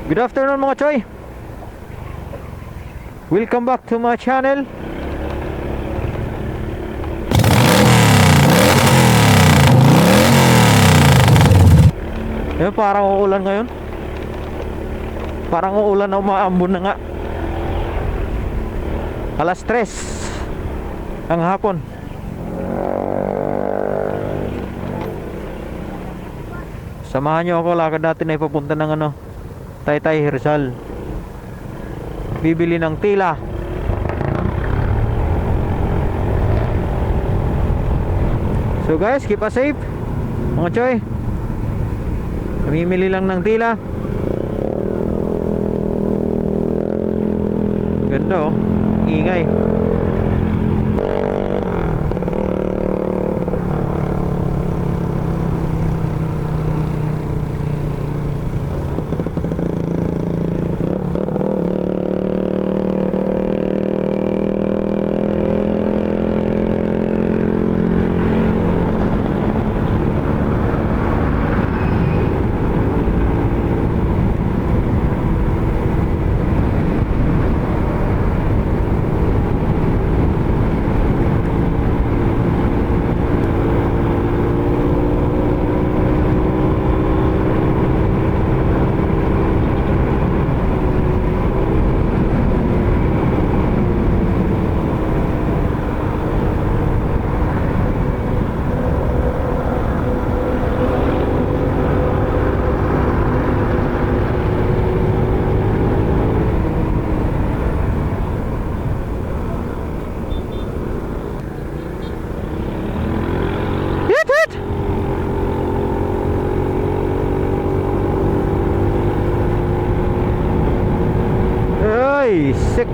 Good afternoon mga choy. Welcome back to my channel. Ayun, parang uulan ngayon. Parang uulan na umaambon na nga. Alas 3 ang hapon. Samahan nyo ako, lakad natin ay papunta ng Taytay Rizal. Bibili ng tila. So guys, keep us safe mga choy. Mamimili lang ng tila. Ganda oh, ingay. Sick.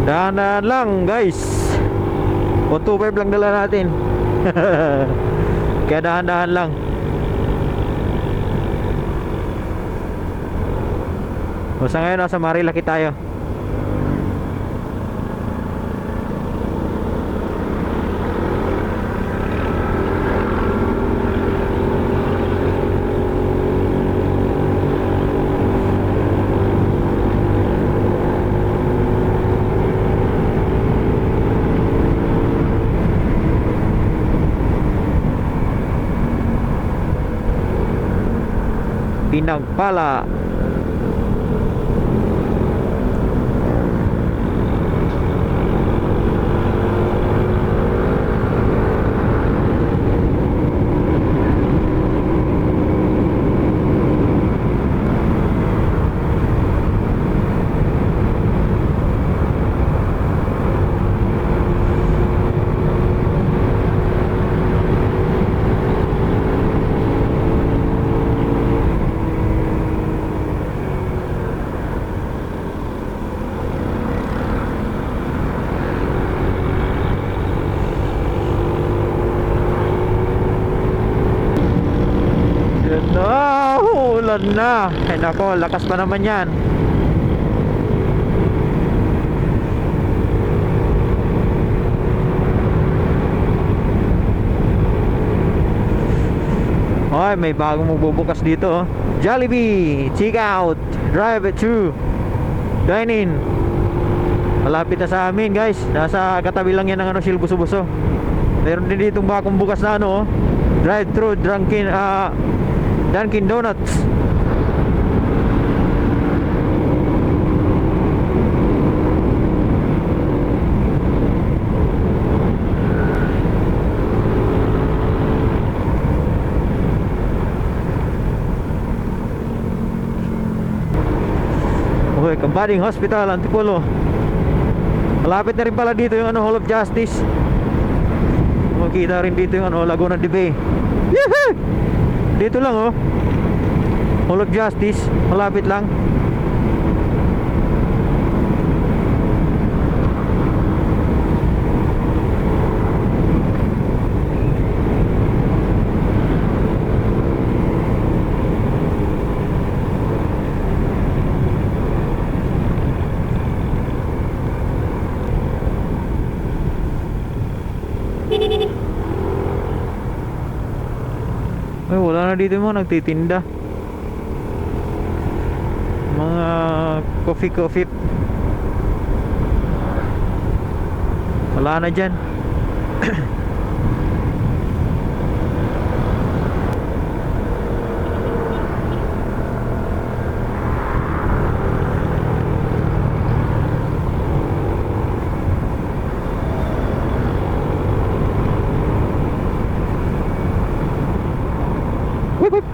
Dahan-dahan lang guys. 125 lang dala natin. Kaya dahan-dahan lang. O sa ngayon nasa Marilaki tayo. Pinagpala. Ulan na. Ay nako, lakas pa naman yan. Ay, may bagong magbubukas dito oh. Jollibee, check out, drive it through, dine in. Malapit na sa amin guys. Nasa katabi lang yan ng Silbuso-buso. Meron din ditong bagong bukas na oh, drive through Dunkin Donuts. Okay, Kambading Hospital, Antipolo. Malapit na rin pala dito yung Hall of Justice. Makikita rin dito yung Laguna de Bay. Yehey! Dito lang oh, Hall of Justice, malapit lang. dito mo nagtitinda. Mga coffee. Wala na dyan. Wip, wip.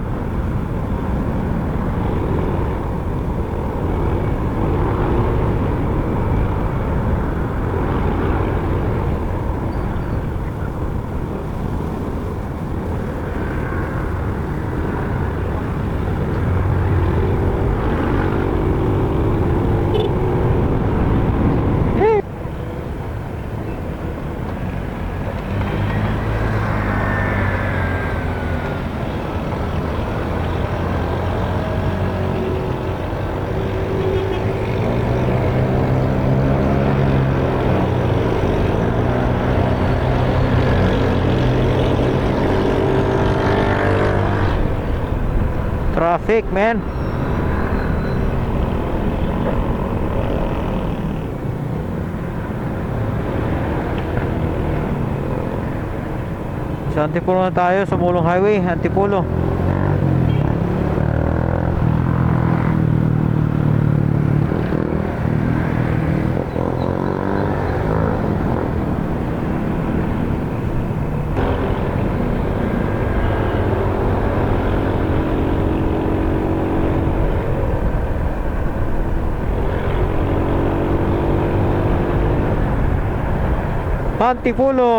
Traffic, man. Sa Antipolo na tayo, sa Mulong Highway, Antipolo. Antipolo.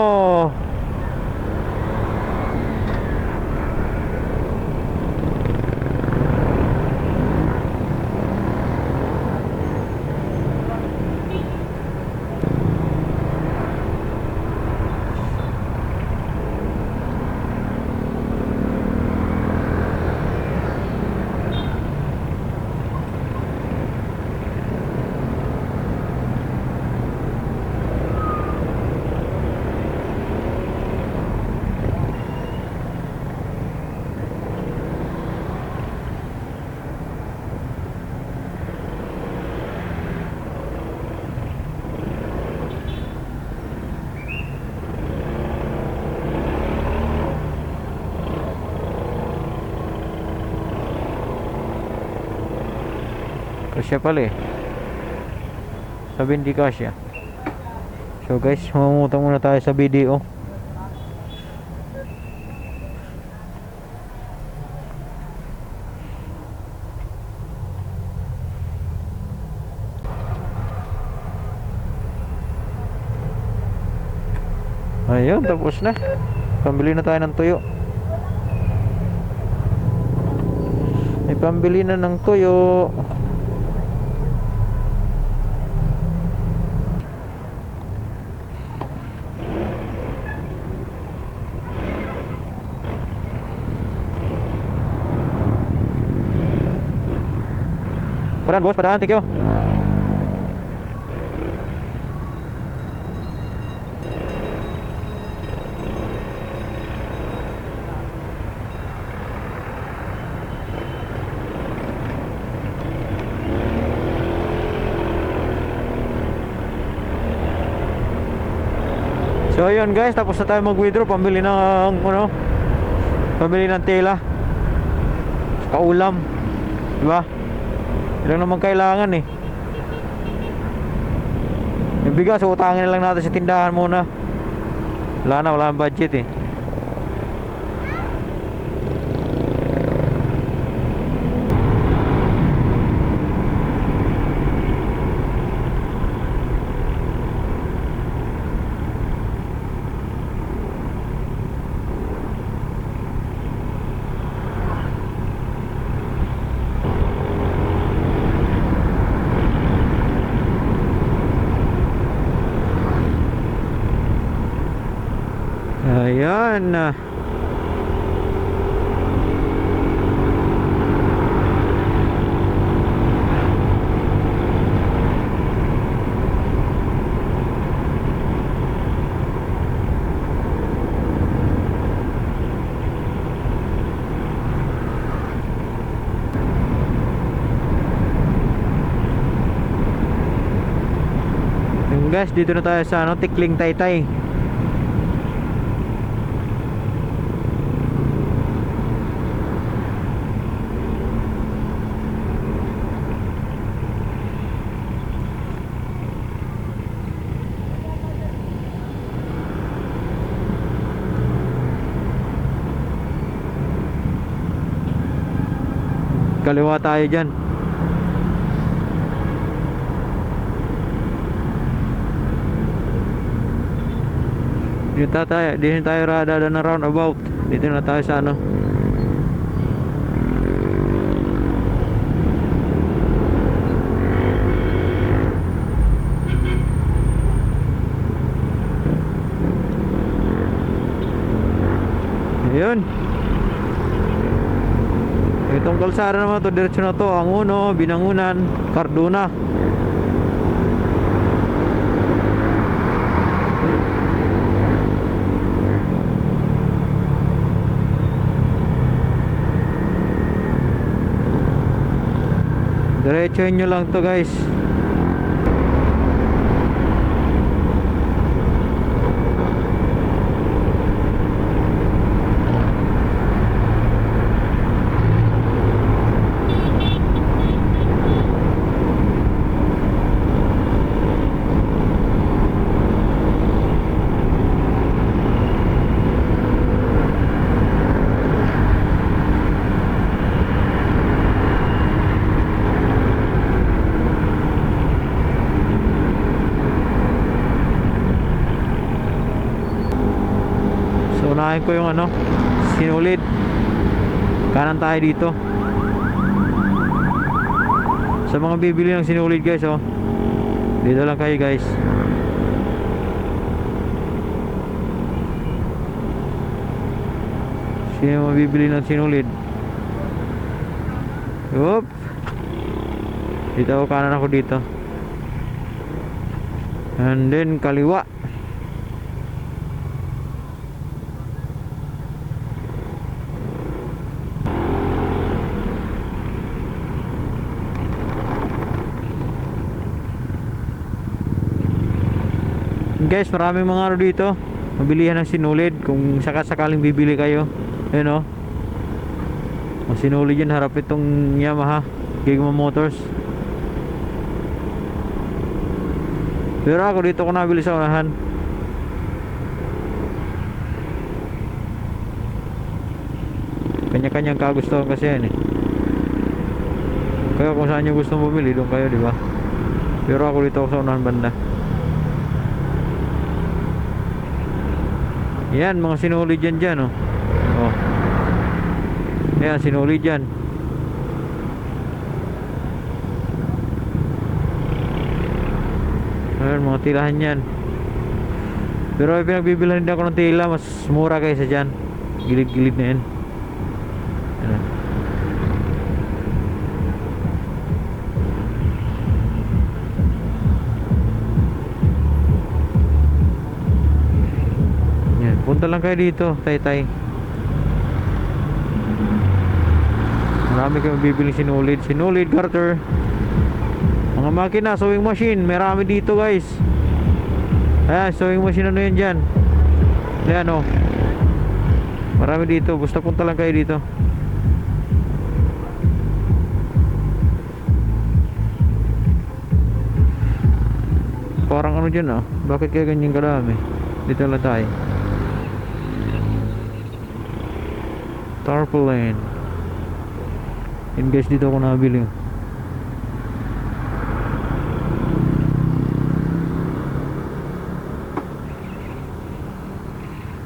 Kasya pala eh. Sabi hindi kasya. So guys, mamutang muna tayo sa video. Ayun, tapos na. Pambili na tayo ng tuyo. May pambili na ng tuyo. Padaan boss, padaan, thank you. So ayun guys, tapos na tayo mag-withdraw. Pambili ng pambili ng tela, kaulam, diba? Ilang naman kailangan eh. Yung bigas, utangin na lang natin sa tindahan muna. Wala nang budget eh. Ayan. Ayun guys, dito na tayo sa ano, Tikling Taytay. Kaliwa tayo dyan. Dito tayo rada na roundabout. Dito na tayo sa ano. Ayun. Itong kalsada naman to, diretso na to, ang Uno, Binangunan, Cardona. Diretsohin nyo lang to guys. Unahin ko yung ano, sinulid. Kanan tayo dito. Sa mga bibili ng sinulid guys, oh, dito lang kayo guys. Sino mabibili ng sinulid? Oop. Dito ako, kanan ako dito. And then kaliwa. Guys, maraming mga ano dito, mabilihan ng sinulid kung sakaling bibili kayo. Ayun, oh, ang sinulid yan, harap itong Yamaha Gigma Motors. Pero ako dito ko nabili sa unahan. Kanya-kanyang kagustuhan kasi yan eh. Kaya kung saan nyo gusto bumili, doon kayo, di ba? Pero ako dito ako sa unahan banda. Yan, mga sinulid dyan, oh. Oh. Yan, sinulid dyan. Ayan, mga tilahan yan. Pero pinagbibilhan din ako ng tila, mas mura kaysa dyan. Gilid-gilid na yan. Ayan. Punta lang kayo dito, Taytay. Marami kayong bibili sinulid. Sinulid, garter, mga makina, sewing machine. Marami dito guys. Ayan, sewing machine, ano yan dyan. Ayan, oh, marami dito. Basta punta lang kayo dito. Parang ano dyan, oh, bakit kaya ganyan kadami? Dito lang tayo. Tarpaulin. Yan guys, dito ako nabili.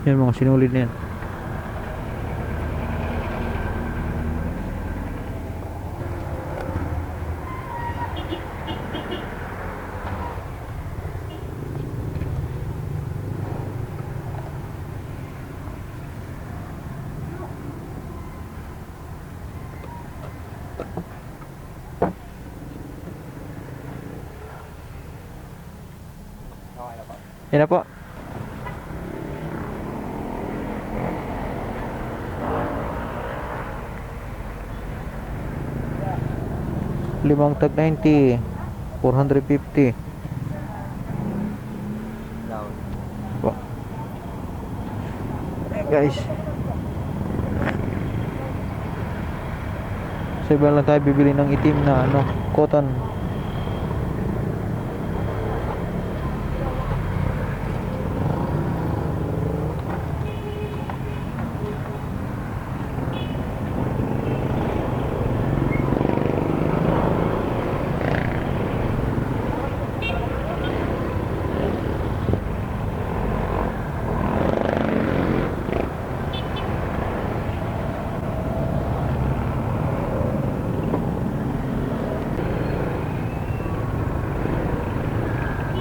Yan, mga sinulid na yan. Yan na po. Limang tag 90, 450. guys. Sa iba lang tayo bibili ng itim na ano, cotton.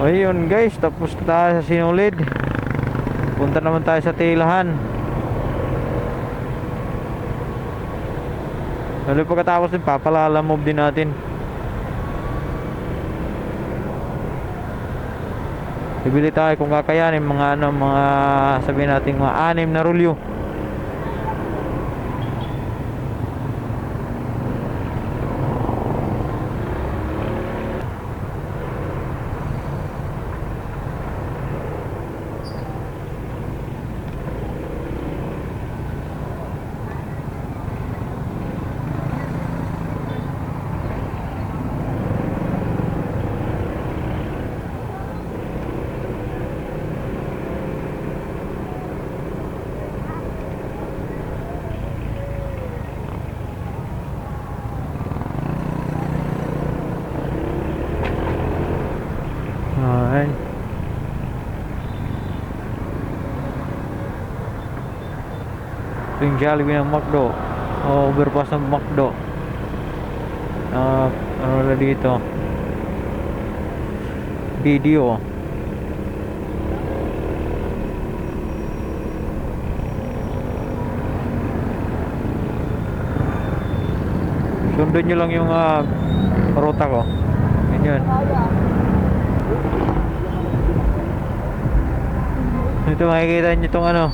Ayun guys, tapos na tayo sa Sinulid. Punta naman tayo sa Tilahan. Lalo pagkatapos din, papalalamove din natin. Bibili tayo kung kakayanin mga ano, mga sabihin natin mga 6 na rulyo. Ay. Ito yung Jollibee ng McDo. O overpass ng McDo. Ano na dito? Video. Sundan nyo lang yung ruta ko. Ganyan. Ito makikita nyo itong ano,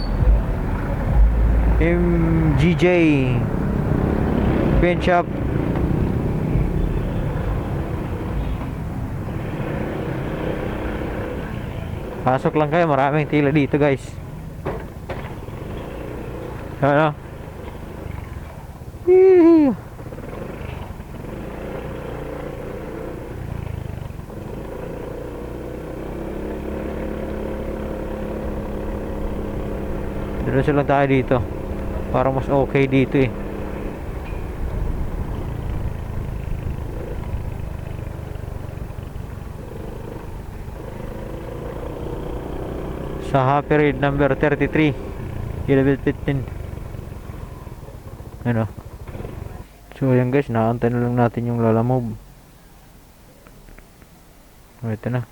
MGJ Paint Shop. Pasok lang kayo, maraming tila dito guys. Ano? Hihihi. Diretso lang tayo dito para mas okay dito eh. Sa Happy Raid number 33 level 15. Ano? So yan guys, naantay na lang natin yung lalamove. Ito na.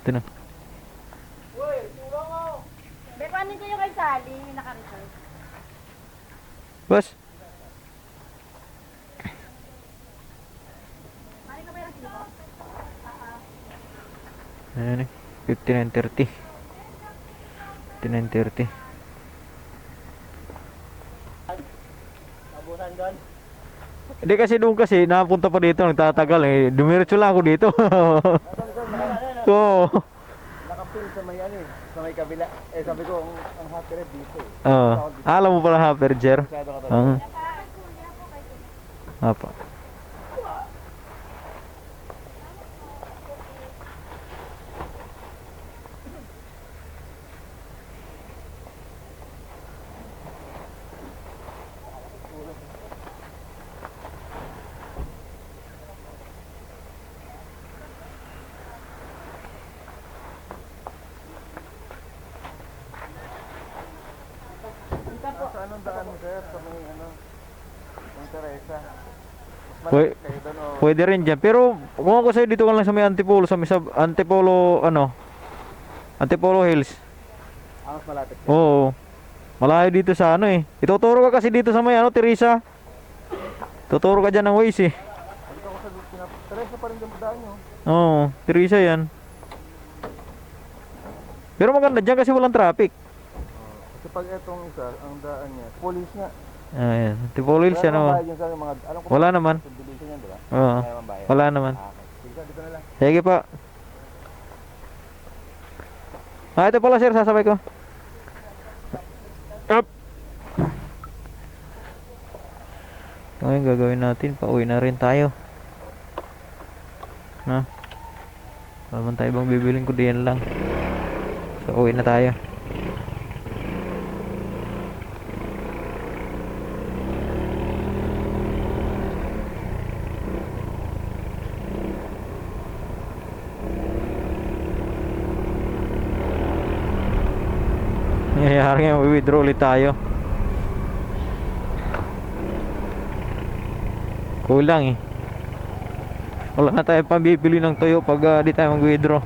Ito na. Paano ko yung kay Sally, naka-reserve? Boss. Mali ka ba yung resibo? Ayan eh. 59.30. 59.30. Abusan doon. Hindi kasi doon kasi napunta pa dito, nagtatagal eh. Dumiretso lang ako dito. Oo. Nakapil sa may ano eh, sa may kabila. Eh sabi ko, ang happy red dito eh. Oo. Alam mo pala Hopper, Jer? Masyado ka Oo. Apa. Sa anong daan mo sir? Sa may ano, yung Teresa. Mas Pwede, malapit kayo doon o... pwede rin dyan. Pero kung ako sa'yo dito ka lang sa may Antipolo, sa may Antipolo, ano? Antipolo Hills. Mas malapit kayo. Oo. Malayo dito sa ano eh. Ituturo ka kasi dito sa may ano, Teresa. Tuturo ka dyan ng Waze eh. Dito ako sa Teresa pa rin yung daan nyo. Oo, Teresa yan. Pero maganda dyan kasi walang traffic. Kasi pag etong isa, ang daan niya, police nga. Ayan, Antipolo Hills yan oh. Yung sa mga, alam ko Wala naman. subdivision yan, di ba? Oo. Kaya mambayad. Wala naman. Okay. Sige, dito na lang. Sige pa. Ah, ito pala sir, sasabay ko. Up. Ngayon gagawin natin, pauwi na rin tayo. Na. Wala man tayo bang bibiling ko diyan lang. So uwi na tayo. Nangyayari nga, withdraw ulit tayo. Kulang eh. Wala na tayo pambibili ng toyo pag di tayo mag-withdraw.